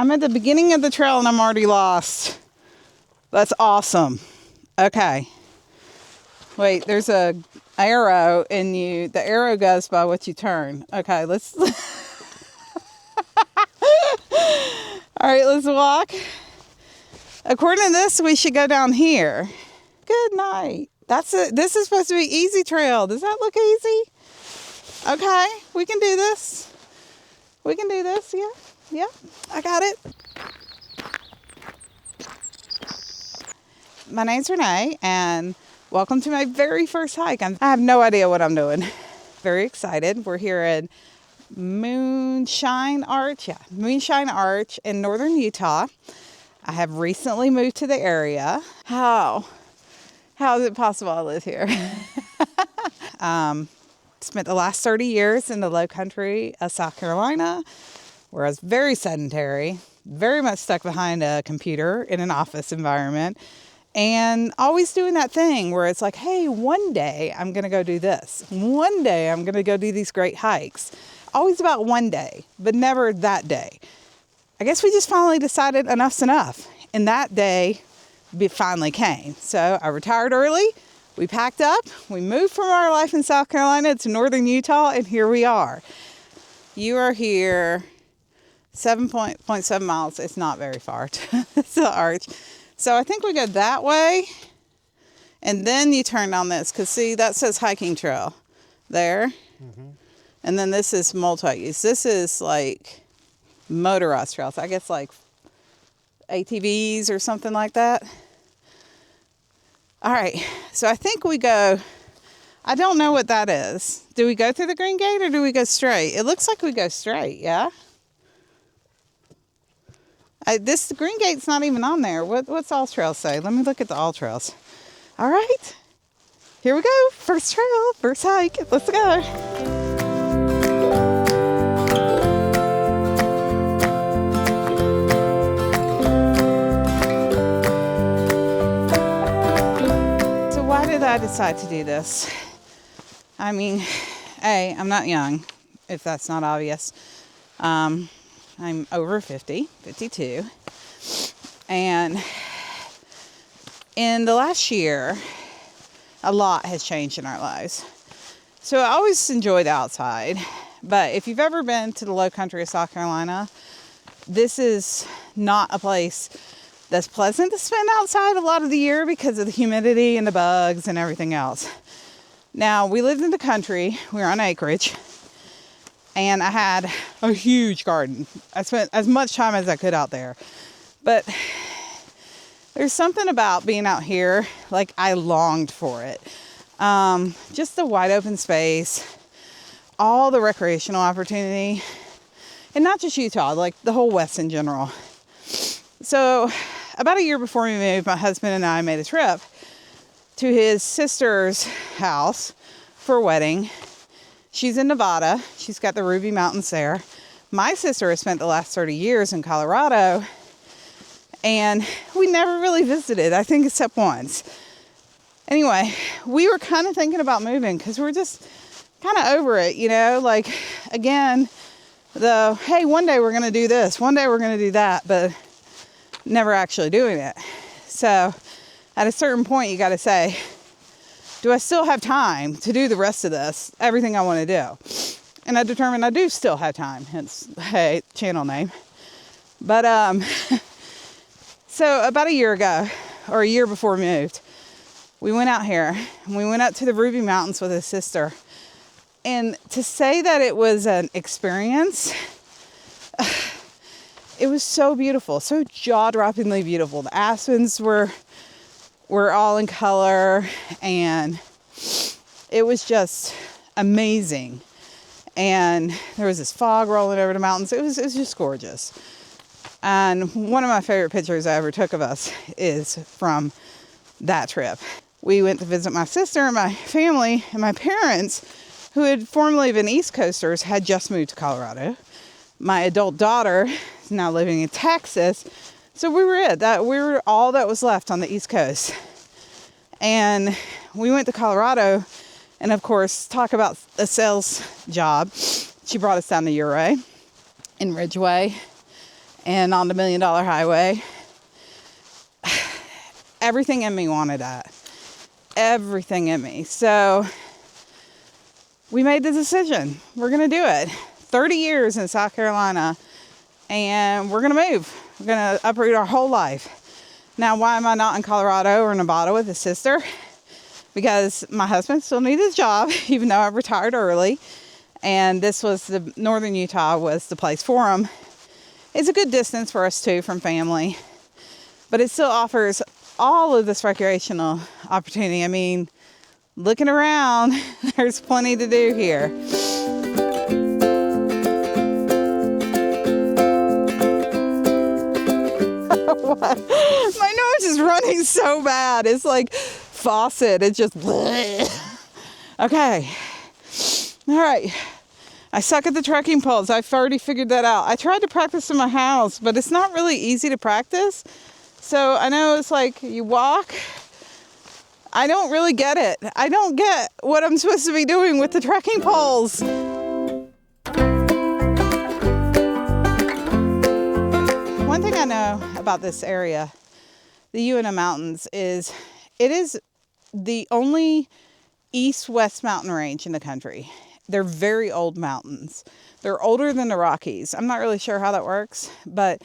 I'm at the beginning of the trail and I'm already lost. That's awesome. Okay. Wait, there's a arrow and the arrow goes by what you turn. Okay, let's all right, let's walk. According to this, we should go down here. Good night. That's it. This is supposed to be easy trail. Does that look easy? Okay, we can do this. We can do this. Yeah, I got it. My name's Renee, and welcome to my very first hike. I have no idea what I'm doing. Very excited. We're here at Moonshine Arch. Yeah, Moonshine Arch in northern Utah. I have recently moved to the area. How is it possible I live here? Spent the last 30 years in the low country of South Carolina, where I was very sedentary, very much stuck behind a computer in an office environment, and always doing that thing where it's like, hey, one day I'm going to go do this. One day I'm going to go do these great hikes. Always about one day, but never that day. I guess we just finally decided enough's enough. And that day finally came. So I retired early. We packed up. We moved from our life in South Carolina to northern Utah, and here we are. You are here 7.7 miles. It's not very far to the arch. So I think we go that way, and then you turn on this, because see, that says hiking trail there. Mm-hmm. And then this is multi-use. This is like motorized trails. I guess like ATVs or something like that. All right, so I think we go, I don't know what that is. Do we go through the green gate or do we go straight? It looks like we go straight, yeah? The green gate's not even on there. What's All Trails say? Let me look at the All Trails. All right, here we go. First trail, first hike. Let's go. So why did I decide to do this? I mean, I'm not young, if that's not obvious. I'm over 52, and in the last year, a lot has changed in our lives. So I always enjoy the outside, but if you've ever been to the low country of South Carolina, this is not a place that's pleasant to spend outside a lot of the year because of the humidity and the bugs and everything else. Now, we lived in the country, we were on acreage, and I had a huge garden. I spent as much time as I could out there. But there's something about being out here, like I longed for it. Just the wide open space, all the recreational opportunity, and not just Utah, like the whole West in general. So about a year before we moved, my husband and I made a trip to his sister's house for a wedding. She's in Nevada. She's got the Ruby Mountains there. My sister has spent the last 30 years in Colorado, and we never really visited, I think, except once. Anyway, we were kind of thinking about moving because we're just kind of over it, you know, like, again, hey, one day we're going to do this, one day we're going to do that, but never actually doing it. So at a certain point, you got to say, do I still have time to do the rest of this, everything I want to do? And I determined I do still have time, hence, hey, channel name. But, so about a year ago, or a year before we moved, we went out here, and we went up to the Ruby Mountains with his sister. And to say that it was an experience, it was so beautiful, so jaw-droppingly beautiful. The aspens were all in color, and it was just amazing. And there was this fog rolling over the mountains. It was just gorgeous. And one of my favorite pictures I ever took of us is from that trip. We went to visit my sister and my family, and my parents, who had formerly been East Coasters, had just moved to Colorado. My adult daughter is now living in Texas. So we were we were all that was left on the East Coast. And we went to Colorado, and of course, talk about a sales job. She brought us down to Ouray in Ridgeway, and on the $1 Million Highway. Everything in me wanted that. Everything in me. So we made the decision. We're going to do it. 30 years in South Carolina, and we're going to move. We're going to uproot our whole life. Now, why am I not in Colorado or Nevada with his sister? Because my husband still needs his job, even though I retired early. And this was northern Utah was the place for him. It's a good distance for us too from family, but it still offers all of this recreational opportunity. I mean, looking around, there's plenty to do here. My nose is running so bad. It's like faucet. It's just okay. All right. I suck at the trekking poles. I've already figured that out. I tried to practice in my house, but it's not really easy to practice. So I know it's like you walk. I don't really get it. I don't get what I'm supposed to be doing with the trekking poles. One thing I know about this area, the Uinta Mountains, is it is the only east-west mountain range in the country. They're very old mountains. They're older than the Rockies. I'm not really sure how that works, but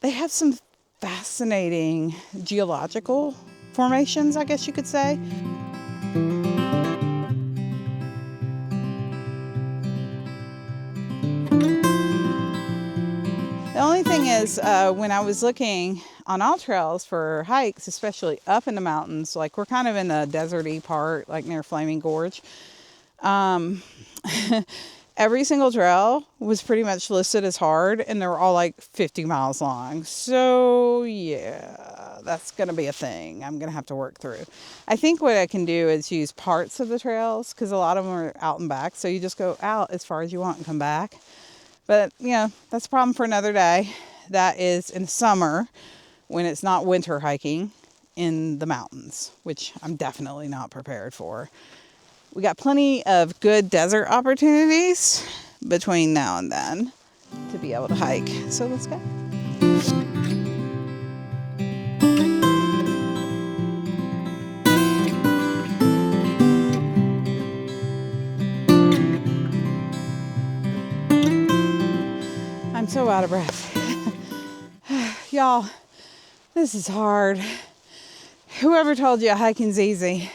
they have some fascinating geological formations, I guess you could say. The only thing is, when I was looking on all trails for hikes, especially up in the mountains, like we're kind of in the deserty part, like near Flaming Gorge, every single trail was pretty much listed as hard, and they were all like 50 miles long. So yeah, that's going to be a thing I'm going to have to work through. I think what I can do is use parts of the trails, because a lot of them are out and back. So you just go out as far as you want and come back. But, you know, that's a problem for another day. That is in summer when it's not winter hiking in the mountains, which I'm definitely not prepared for. We got plenty of good desert opportunities between now and then to be able to hike. So let's go. I'm so out of breath. Y'all, this is hard. Whoever told you hiking's easy?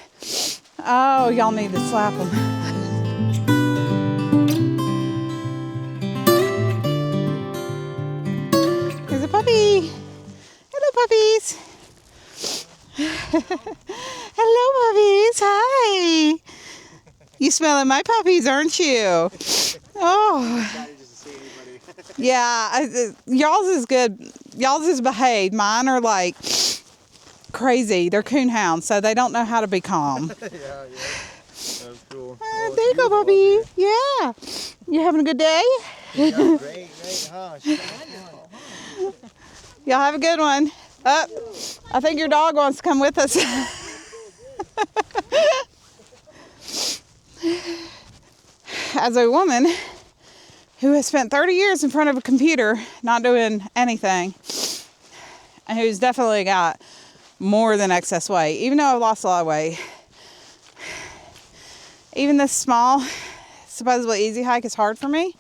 Oh, y'all need to slap them. Here's a puppy. Hello, puppies. Hello, puppies. Hi. You smelling my puppies, aren't you? Oh. Yeah, y'all's is good. Y'all's is behaved. Mine are like crazy. They're coonhounds, so they don't know how to be calm. Yeah. That's cool. There you go, puppy. Yeah. You having a good day? Yeah, great. Huh? Y'all have a good one. I think your dog wants to come with us. As a woman who has spent 30 years in front of a computer not doing anything, and who's definitely got more than excess weight, even though I've lost a lot of weight, even this small, supposedly easy hike is hard for me.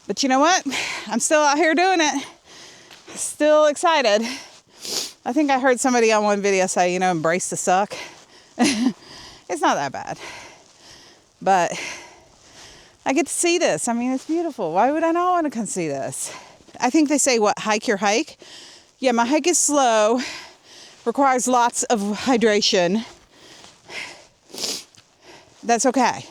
But you know what? I'm still out here doing it. Still excited. I think I heard somebody on one video say, you know, embrace the suck. It's not that bad. But I get to see this. I mean, it's beautiful. Why would I not want to come see this? I think they say, what, hike your hike? Yeah, my hike is slow. Requires lots of hydration. That's okay.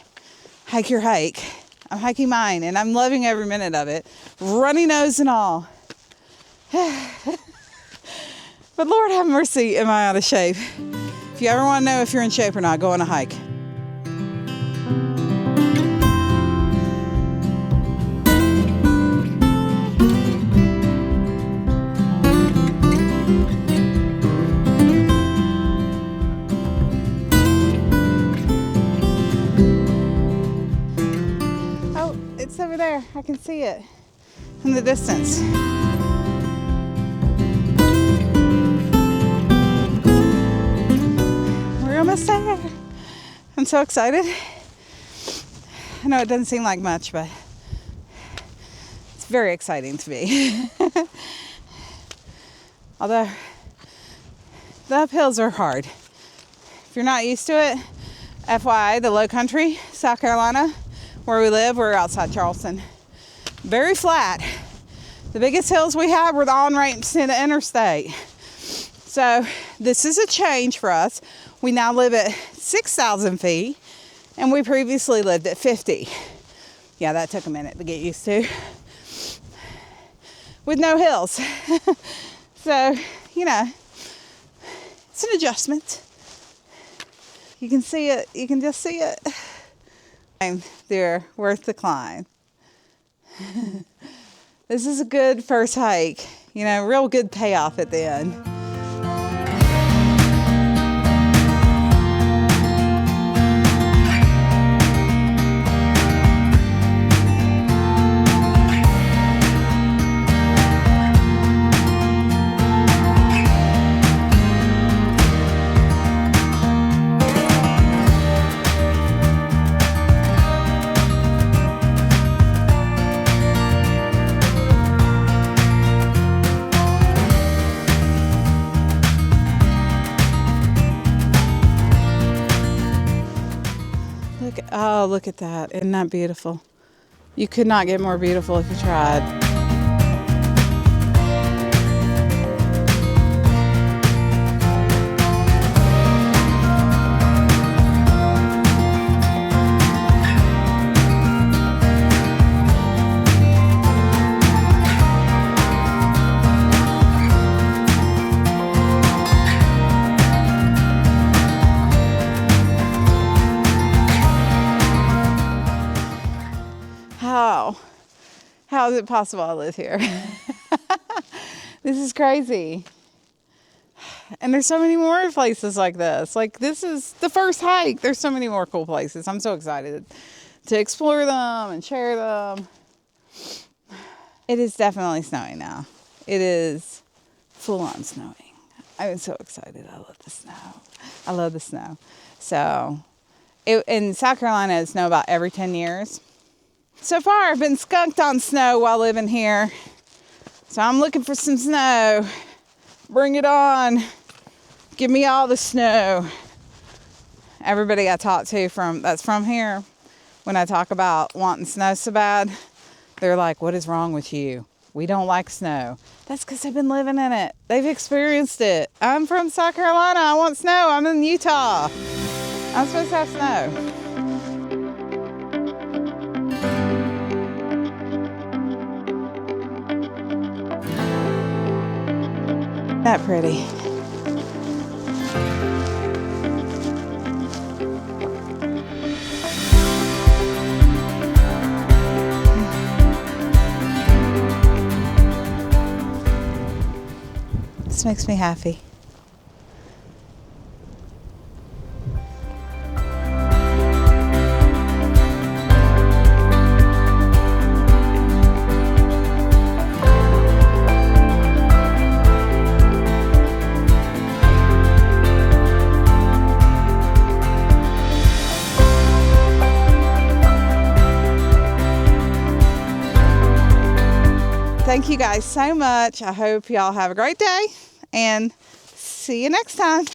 Hike your hike. I'm hiking mine, and I'm loving every minute of it. Runny nose and all. But Lord have mercy, am I out of shape? If you ever want to know if you're in shape or not, go on a hike. Oh, it's over there. I can see it in the distance. I'm so excited. I know it doesn't seem like much, but it's very exciting to me. Although the uphills are hard. If you're not used to it, FYI, the low country, South Carolina, where we live, we're outside Charleston. Very flat. The biggest hills we have were the on-ramps in the interstate. So this is a change for us. We now live at 6,000 feet, and we previously lived at 50. Yeah, that took a minute to get used to. With no hills. So, you know, it's an adjustment. You can see it. You can just see it. They're worth the climb. This is a good first hike. You know, real good payoff at the end. Look at that. Isn't that beautiful? You could not get more beautiful if you tried. How is it possible I live here? This is crazy. And there's so many more places like this. Like, this is the first hike. There's so many more cool places. I'm so excited to explore them and share them. It is definitely snowing now. It is full on snowing. I'm so excited. I love the snow. I love the snow. So, in South Carolina, it snows about every 10 years. So far, I've been skunked on snow while living here. So I'm looking for some snow. Bring it on. Give me all the snow. Everybody I talk to that's from here, when I talk about wanting snow so bad, they're like, what is wrong with you? We don't like snow. That's because they've been living in it. They've experienced it. I'm from South Carolina. I want snow. I'm in Utah. I'm supposed to have snow. That pretty. This makes me happy. Thank you guys so much. I hope y'all have a great day and see you next time.